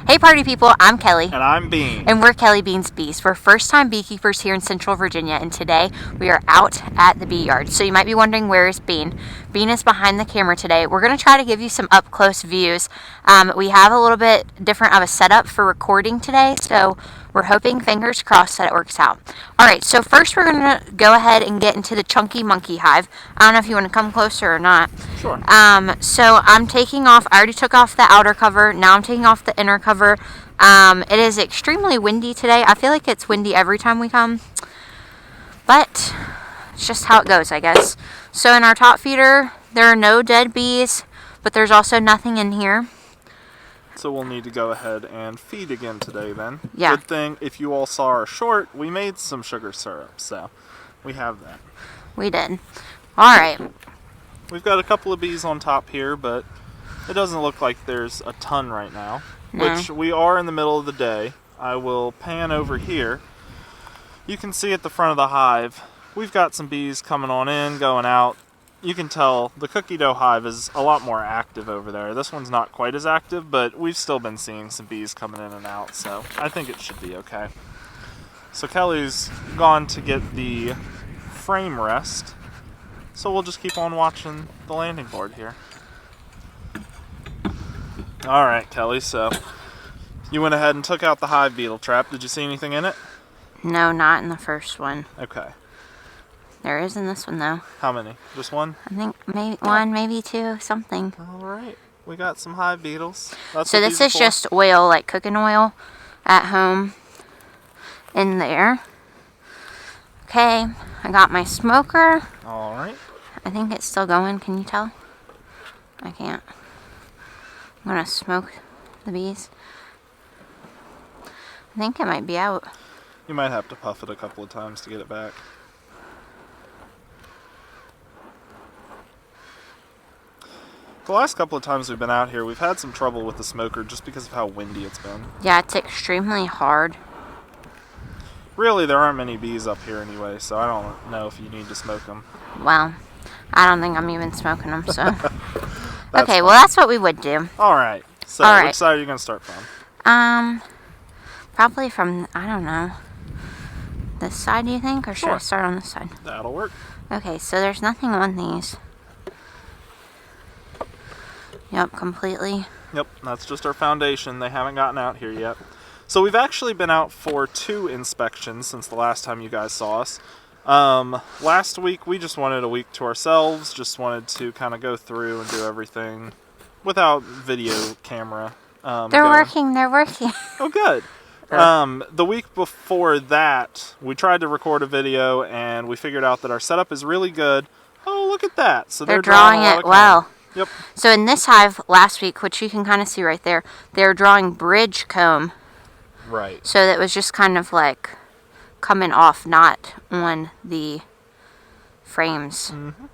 Hey party people, I'm Kelly. And I'm Bean. And we're Kelly Bean's Bees. We're first-time beekeepers here in Central Virginia, and today we are out at the bee yard. So you might be wondering, where is Bean? Bean is behind the camera today. We're going to try to give you some up-close views. We have a little bit different of a setup for recording today, so we're hoping, fingers crossed, that it works out. Alright, so first we're going to go ahead and get into the chunky monkey hive. I don't know if you want to come closer or not. Sure. So I'm taking off, I already took off the outer cover, now I'm taking off the inner cover. It is extremely windy today. I feel like it's windy every time we come, but it's just how it goes, I guess. So in our top feeder, there are no dead bees, but there's also nothing in here. So we'll need to go ahead and feed again today then. Yeah. Good thing, if you all saw our short, we made some sugar syrup, so we have that. We did. Alright. We've got a couple of bees on top here, but it doesn't look like there's a ton right now. No. Which we are in the middle of the day. I will pan over here. You can see at the front of the hive, we've got some bees coming on in, going out. You can tell the cookie dough hive is a lot more active over there. This one's not quite as active, but we've still been seeing some bees coming in and out, so I think it should be okay. So Kelly's gone to get the frame rest, so we'll just keep on watching the landing board here. Alright, Kelly, so you went ahead and took out the hive beetle trap. Did you see anything in it? No, not in the first one. Okay. There is in this one, though. How many? Just one? I think maybe one, maybe two, something. Alright. We got some hive beetles. That's So what this these are is for. just oil, like cooking oil at home in there. Okay, I got my smoker. Alright. I think it's still going. Can you tell? I can't. I'm gonna smoke the bees. I think it might be out. You might have to puff it a couple of times to get it back. The last couple of times we've been out here, we've had some trouble with the smoker just because of how windy it's been. Yeah, it's extremely hard. Really, there aren't many bees up here anyway, so I don't know if you need to smoke them. Well, I don't think I'm even smoking them, so. That's okay, fine. well that's what we would do. Alright. So, Alright. which side are you going to start from? Probably from, I don't know, this side, do you think? Or should I Sure. start on this side? That'll work. Okay, so there's nothing on these. Yep, completely. Yep, that's just our foundation. They haven't gotten out here yet. So we've actually been out for 2 inspections since the last time you guys saw us. Last week we just wanted a week to ourselves, just wanted to kind of go through and do everything without video camera. They're going. working, they're working. Oh, good. The week before that, we tried to record a video and we figured out that our setup is really good. Oh, look at that. So They're drawing a lot it of comb. well. Yep. So in this hive last week, which you can kind of see right there, they're drawing bridge comb. Right. So that was just kind of like coming off, not on the frames. Mm-hmm.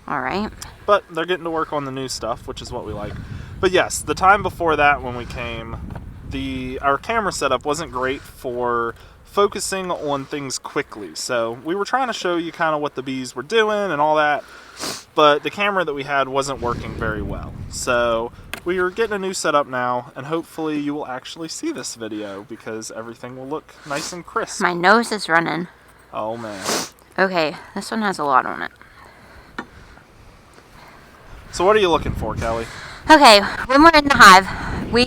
All right. But they're getting to work on the new stuff, which is what we like. But yes, the time before that when we came, our camera setup wasn't great for focusing on things quickly. So we were trying to show you kind of what the bees were doing and all that, but the camera that we had wasn't working very well. So we are getting a new setup now, and hopefully you will actually see this video because everything will look nice and crisp. My nose is running. Oh man. Okay, this one has a lot on it. So what are you looking for, Kelly? Okay, when we're in the hive, we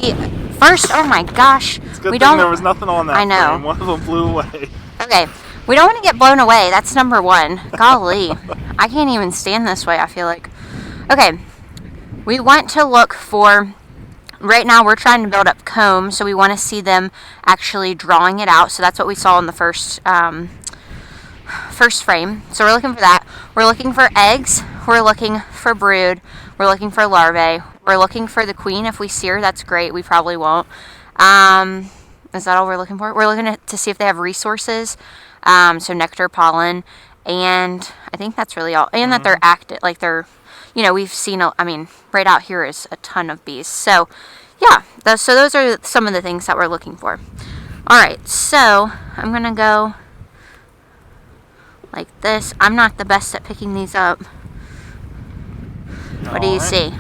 first, oh my gosh, It's a good we thing don't. there was nothing on that I know. frame. One of them blew away. Okay, we don't want to get blown away. That's number one. Golly, I can't even stand this way, I feel like. Okay, we want to look for, right now we're trying to build up comb, so we want to see them actually drawing it out. So that's what we saw in the first frame. So we're looking for that. We're looking for eggs. We're looking for brood. We're looking for larvae. We're looking for the queen. If we see her, that's great. We probably won't. Is that all we're looking for? We're looking to see if they have resources. So nectar, pollen, and I think that's really all. And that they're active, like they're, you know, we've seen, right out here is a ton of bees. So, yeah, so those are some of the things that we're looking for. All right, so I'm going to go like this. I'm not the best at picking these up. What do you see?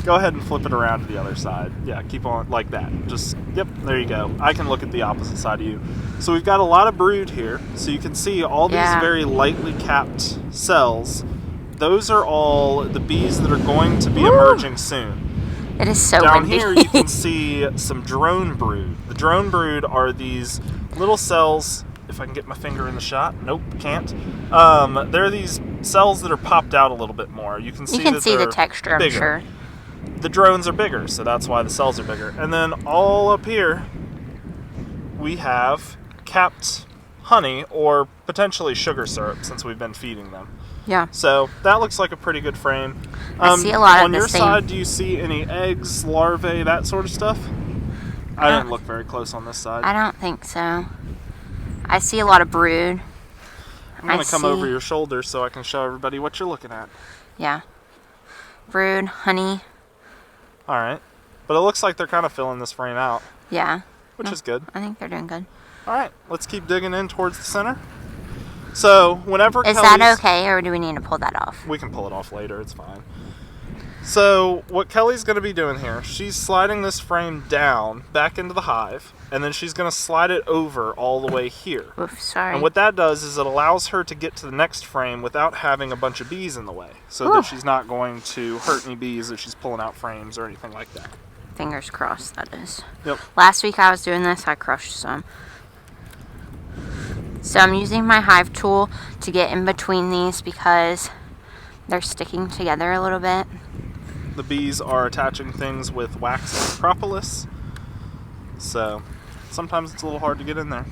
Go ahead and flip it around to the other side. Yeah, keep on like that. Just, yep, there you go. I can look at the opposite side of you. So we've got a lot of brood here. So you can see all these very lightly capped cells. Those are all the bees that are going to be emerging soon. It is so Down windy. here you can see some drone brood. The drone brood are these little cells. If I can get my finger in the shot. Nope, can't. They're these cells that are popped out a little bit more. You can see, the texture, bigger. I'm sure. The drones are bigger, so that's why the cells are bigger. And then all up here, we have capped honey or potentially sugar syrup since we've been feeding them. Yeah. So that looks like a pretty good frame. I see a lot of on the your same. side, do you see any eggs, larvae, that sort of stuff? I didn't look very close on this side. I don't think so. I see a lot of brood. I'm going to come over your shoulder so I can show everybody what you're looking at. Yeah. Brood, honey. All right. But it looks like they're kind of filling this frame out. Yeah. Which is good. I think they're doing good. All right. Let's keep digging in towards the center. So whenever Is that okay, or do we need to pull that off? We can pull it off later. It's fine. So what Kelly's going to be doing here, she's sliding this frame down back into the hive, and then she's going to slide it over all the way here. Oof, sorry. And what that does is it allows her to get to the next frame without having a bunch of bees in the way, so that she's not going to hurt any bees if she's pulling out frames or anything like that. Fingers crossed, that is. Yep. Last week I was doing this, I crushed some. So I'm using my hive tool to get in between these because they're sticking together a little bit. The bees are attaching things with wax and propolis, so sometimes it's a little hard to get in there.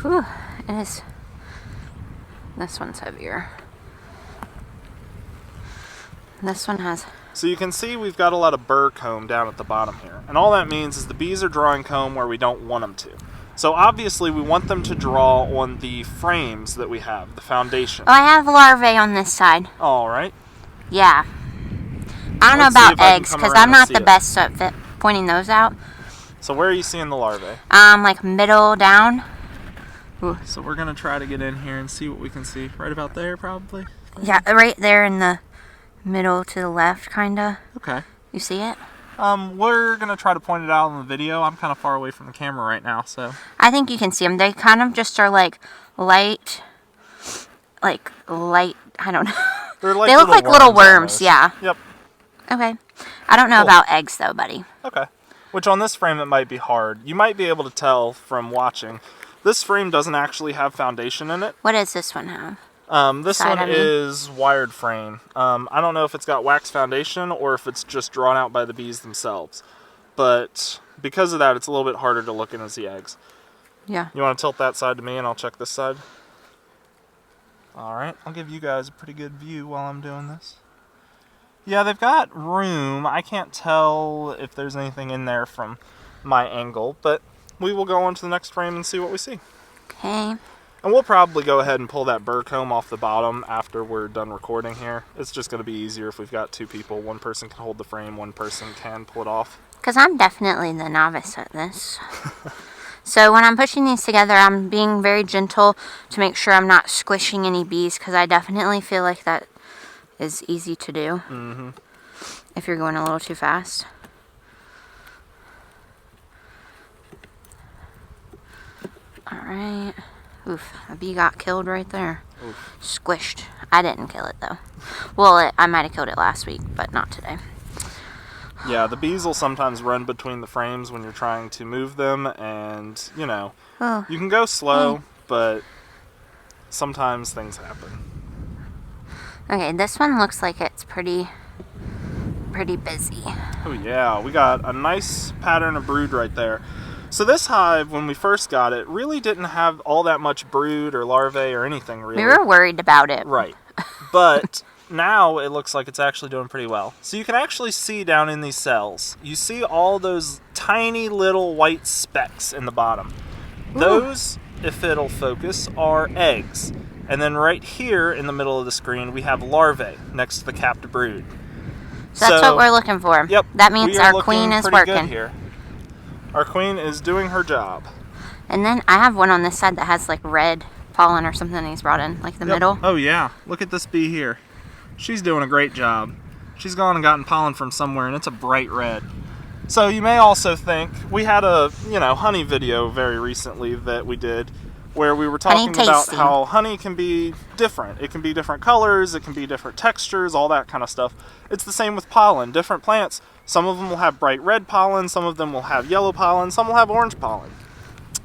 Whew, it is. This one's heavier. This one has... So you can see we've got a lot of burr comb down at the bottom here, and all that means is the bees are drawing comb where we don't want them to. So obviously we want them to draw on the frames that we have, the foundation. Oh, I have larvae on this side. All right. Yeah. I don't know about eggs, because I'm not the best at pointing those out. So where are you seeing the larvae? Like middle down. Ooh. So we're going to try to get in here and see what we can see. Right about there, probably? Yeah, right there in the middle to the left, kind of. Okay. You see it? We're going to try to point it out in the video. I'm kind of far away from the camera right now, so. I think you can see them. They kind of just are like light, I don't know. They're like they look like little worms, almost. yeah. Yep. Okay. I don't know about eggs, though, buddy. Okay. Which on this frame, it might be hard. You might be able to tell from watching. This frame doesn't actually have foundation in it. What does this one have? This one is wired frame. I don't know if it's got wax foundation or if it's just drawn out by the bees themselves. But because of that, it's a little bit harder to look in and see eggs. Yeah. You want to tilt that side to me and I'll check this side? All right. I'll give you guys a pretty good view while I'm doing this. Yeah, they've got room. I can't tell if there's anything in there from my angle, but we will go on to the next frame and see what we see. Okay. And we'll probably go ahead and pull that burr comb off the bottom after we're done recording here. It's just going to be easier if we've got two people. One person can hold the frame, one person can pull it off. Because I'm definitely the novice at this. So when I'm pushing these together, I'm being very gentle to make sure I'm not squishing any bees, because I definitely feel like that is easy to do if you're going a little too fast. Alright. Oof, a bee got killed right there. Oof. Squished. I didn't kill it, though. Well, I might have killed it last week, but not today. Yeah, the bees will sometimes run between the frames when you're trying to move them, and, you know, you can go slow, but sometimes things happen. Okay, this one looks like it's pretty busy. Oh yeah, we got a nice pattern of brood right there. So this hive, when we first got it, really didn't have all that much brood or larvae or anything really. We were worried about it. Right. But now it looks like it's actually doing pretty well. So you can actually see down in these cells, you see all those tiny little white specks in the bottom. Ooh. Those, if it'll focus, are eggs. And then right here in the middle of the screen, we have larvae next to the capped brood. So that's what we're looking for. Yep. That means our queen is working. Good here. Our queen is doing her job. And then I have one on this side that has like red pollen or something he's brought in, like the middle. Oh yeah. Look at this bee here. She's doing a great job. She's gone and gotten pollen from somewhere, and it's a bright red. So you may also think, we had a honey video very recently that we did, where we were talking about how honey can be different. It can be different colors, it can be different textures, all that kind of stuff. It's the same with pollen. Different plants, some of them will have bright red pollen, some of them will have yellow pollen, some will have orange pollen.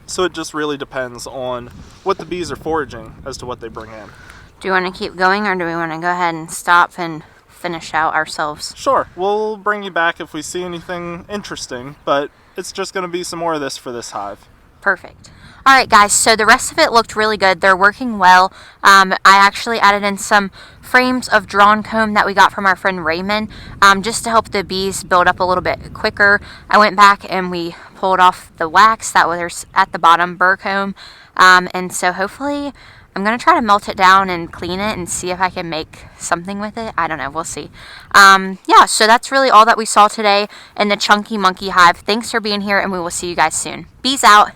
So it just really depends on what the bees are foraging as to what they bring in. Do you want to keep going, or do we want to go ahead and stop and finish out ourselves? Sure, we'll bring you back if we see anything interesting, but it's just going to be some more of this for this hive. Perfect. Alright guys, so the rest of it looked really good. They're working well. I actually added in some frames of drawn comb that we got from our friend Raymond, just to help the bees build up a little bit quicker. I went back and we pulled off the wax that was at the bottom, burr comb, and so hopefully I'm going to try to melt it down and clean it and see if I can make something with it. I don't know. We'll see. Yeah, so that's really all that we saw today in the Chunky Monkey Hive. Thanks for being here, and we will see you guys soon. Bees out.